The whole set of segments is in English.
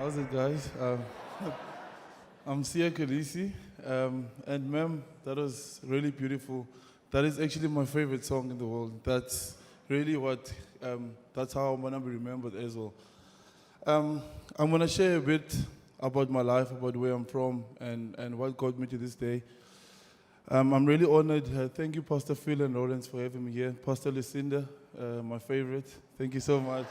How's it, guys? I'm Sia Kolisi, and ma'am, that was really beautiful. That is actually my favorite song in the world. That's really that's how I'm gonna be remembered as well. Um, I'm gonna share a bit about my life, about where I'm from, and what got me to this day. I'm really honored. Thank you, Pastor Phil and Lawrence, for having me here. Pastor Lucinda, my favorite. Thank you so much.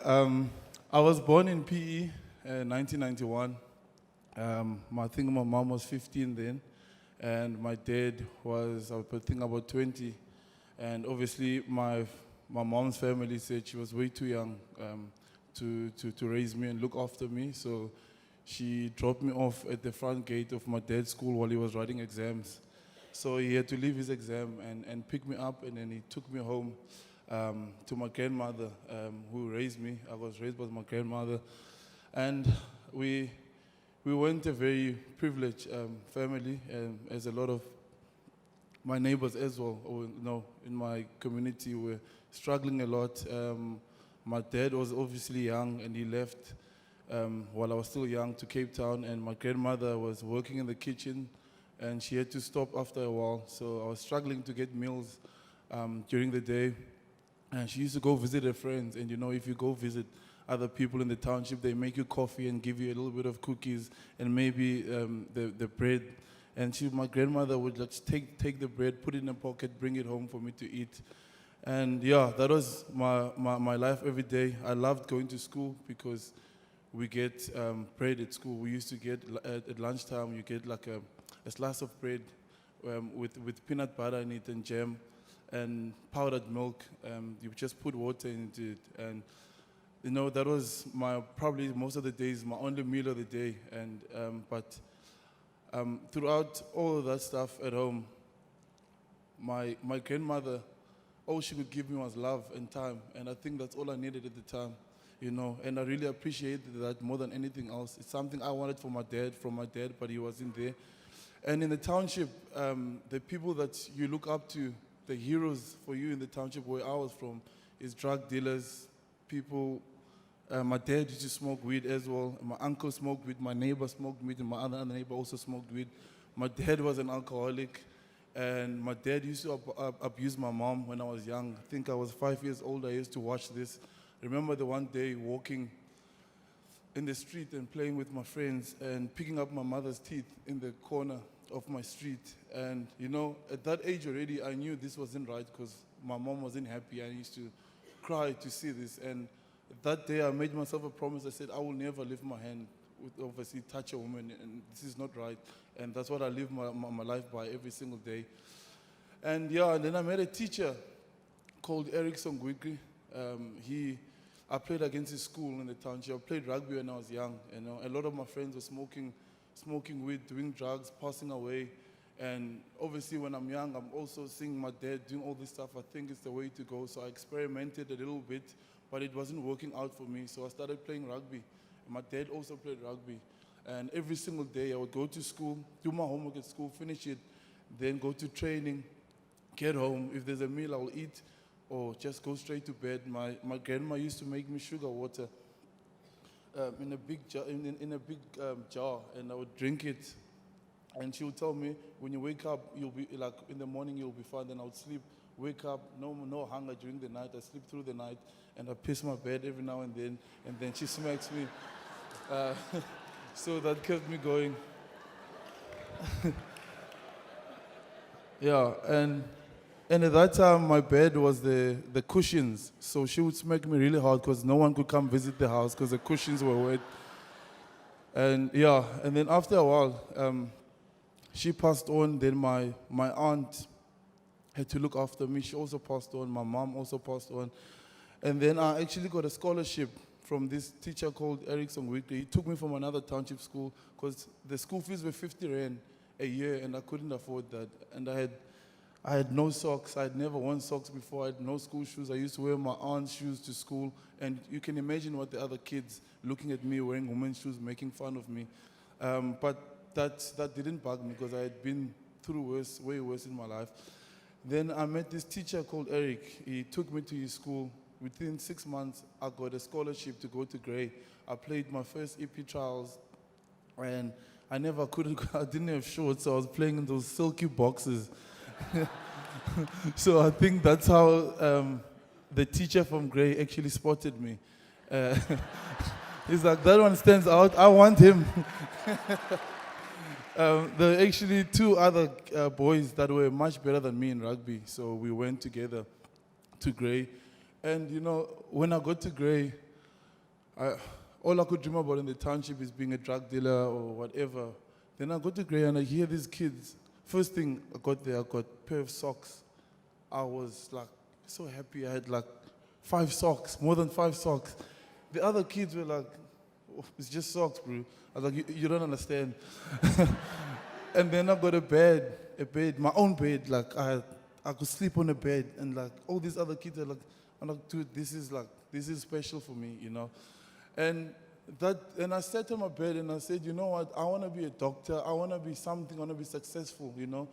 I was born in PE, 1991. I think my mom was 15 then, and my dad was, I think, about 20. And obviously, my mom's family said she was way too young to raise me and look after me. So she dropped me off at the front gate of my dad's school while he was writing exams. So he had to leave his exam and pick me up, and then he took me home to my grandmother who raised me. I was raised by my grandmother. And we weren't a very privileged family, as a lot of my neighbors as well, or, in my community were struggling a lot. My dad was obviously young, and he left while I was still young to Cape Town, and my grandmother was working in the kitchen, and she had to stop after a while. So I was struggling to get meals during the day, and she used to go visit her friends. And if you go visit other people in the township, they make you coffee and give you a little bit of cookies and maybe the bread. And my grandmother would just take the bread, put it in a pocket, bring it home for me to eat. And yeah, that was my life every day. I loved going to school because we get bread at school. We used to get, at lunchtime, you get like a slice of bread with peanut butter in it and jam and powdered milk. You just put water into it. And that was probably most of the days, my only meal of the day. And but throughout all of that stuff at home, my grandmother, all she could give me was love and time. And I think that's all I needed at the time, and I really appreciated that more than anything else. It's something I wanted from my dad, but he wasn't there. And in the township, the people that you look up to, the heroes for you in the township where I was from, is drug dealers, people. My dad used to smoke weed as well. My uncle smoked weed. My neighbor smoked weed, and my other neighbor also smoked weed. My dad was an alcoholic, and my dad used to abuse my mom when I was young. I think I was 5 years old. I used to watch this. Remember the one day walking in the street and playing with my friends and picking up my mother's teeth in the corner of my street. And at that age already, I knew this wasn't right because my mom wasn't happy. I used to cry to see this. And that day I made myself a promise. I said, I will never lift my hand with obviously touch a woman, and this is not right. And that's what I live my life by every single day. And then I met a teacher called Eric Songwikri. I played against his school in the township. I played rugby when I was young. A lot of my friends were smoking weed, doing drugs, passing away. And obviously when I'm young, I'm also seeing my dad doing all this stuff. I think it's the way to go. So I experimented a little bit, but it wasn't working out for me. So I started playing rugby. And my dad also played rugby. And every single day I would go to school, do my homework at school, finish it, then go to training, get home. If there's a meal, I'll eat, or just go straight to bed. My grandma used to make me sugar water in a big jar, and I would drink it. And she would tell me, when you wake up, you'll be like, in the morning you'll be fine. Then I would sleep, wake up, no hunger during the night. I sleep through the night, and I piss my bed every now and then she smacks me. So that kept me going. Yeah, and at that time, my bed was the cushions. So she would smack me really hard because no one could come visit the house because the cushions were wet. And then after a while, she passed on. Then my aunt had to look after me. She also passed on. My mom also passed on. And then I actually got a scholarship from this teacher called Eric Songwikli. He took me from another township school because the school fees were 50 Rand a year, and I couldn't afford that. And I had no socks. I had never worn socks before. I had no school shoes. I used to wear my aunt's shoes to school. And you can imagine what the other kids looking at me wearing women's shoes, making fun of me. But that didn't bug me because I had been through way worse in my life. Then I met this teacher called Eric. He took me to his school. within 6 months, I got a scholarship to go to Grey. I played my first EP trials, and I never could. I didn't have shorts, so I was playing in those silky boxes. So I think that's how the teacher from Grey actually spotted me. Uh, he's like, that one stands out. I want him. There were actually two other boys that were much better than me in rugby, so we went together to Grey. And you know, when I got to Grey, all I could dream about in the township is being a drug dealer or whatever. Then I got to Grey and I hear these kids. First thing I got there, I got a pair of socks. I was like so happy. I had like 5 socks, more than 5 socks. The other kids were like, oh, it's just socks, bro. I was like, you don't understand. And then I got a bed, my own bed. Like I could sleep on a bed, and like all these other kids are like, I'm like, dude, this is special for me, you know. And I sat on my bed and I said, you know what? I want to be a doctor. I want to be something. I want to be successful, you know.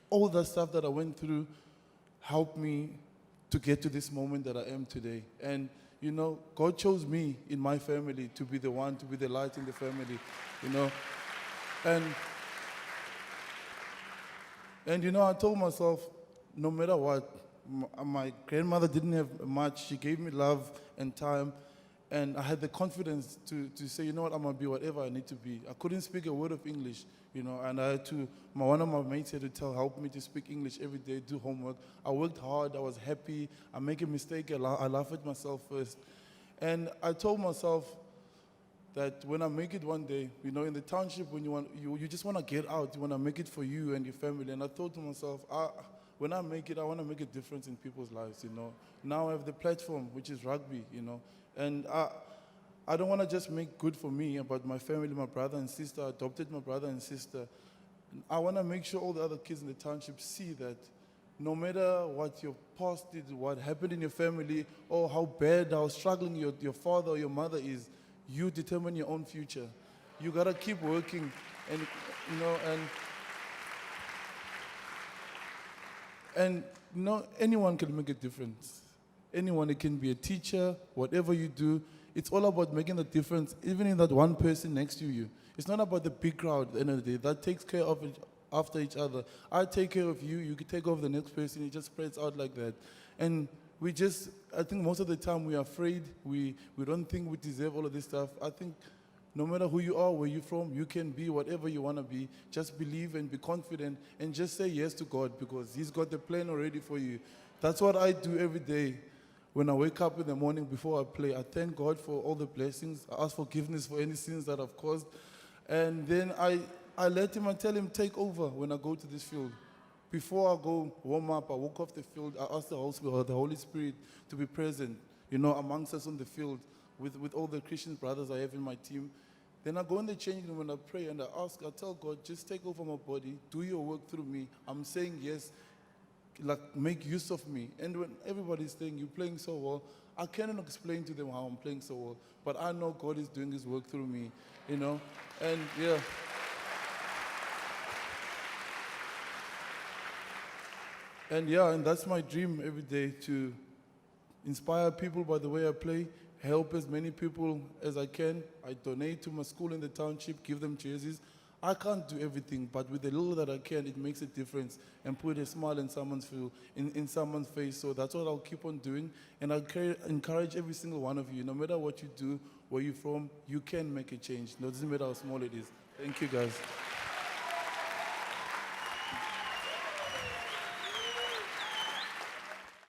All that stuff that I went through helped me to get to this moment that I am today. And you know, God chose me in my family to be the one, to be the light in the family, you know. And you know, I told myself, no matter what, my grandmother didn't have much. She gave me love and time. And I had the confidence to say, you know what, I'm going to be whatever I need to be. I couldn't speak a word of English, you know, and I had to, one of my mates had to help me to speak English every day, do homework. I worked hard, I was happy. I make a mistake, I laugh at myself first. And I told myself that when I make it one day, you know, in the township, when you just want to get out, you want to make it for you and your family. And I thought to myself, when I make it, I want to make a difference in people's lives, you know. Now I have the platform, which is rugby, you know. And I don't want to just make good for me, but my family, my brother and sister. I adopted my brother and sister. I want to make sure all the other kids in the township see that no matter what your past did, what happened in your family, or how bad, how struggling your father or your mother is, you determine your own future. You got to keep working, and you know, and you know, anyone can make a difference. Anyone, it can be a teacher, whatever you do, it's all about making a difference, even in that one person next to you. It's not about the big crowd at the end of the day. That takes care of it after each other. I take care of you, you can take care of the next person, it just spreads out like that. And I think most of the time we are afraid, we don't think we deserve all of this stuff. I think no matter who you are, where you're from, you can be whatever you want to be. Just believe and be confident and just say yes to God, because He's got the plan already for you. That's what I do every day. When I wake up in the morning before I play, I thank God for all the blessings. I ask forgiveness for any sins that I've caused. And then I let Him and tell Him, take over when I go to this field. Before I go warm up, I walk off the field, I ask the Holy Spirit to be present, you know, amongst us on the field with all the Christian brothers I have in my team. Then I go in the changing room and I pray and I tell God, just take over my body, do your work through me. I'm saying yes. Like, make use of me. And when everybody's saying you're playing so well, I cannot explain to them how I'm playing so well, but I know God is doing His work through me, you know. And yeah. And that's my dream every day, to inspire people by the way I play, help as many people as I can. I donate to my school in the township, give them jerseys. I can't do everything, but with the little that I can, it makes a difference and put a smile in someone's face. So that's what I'll keep on doing. And I encourage every single one of you, no matter what you do, where you're from, you can make a change. No, it doesn't matter how small it is. Thank you, guys.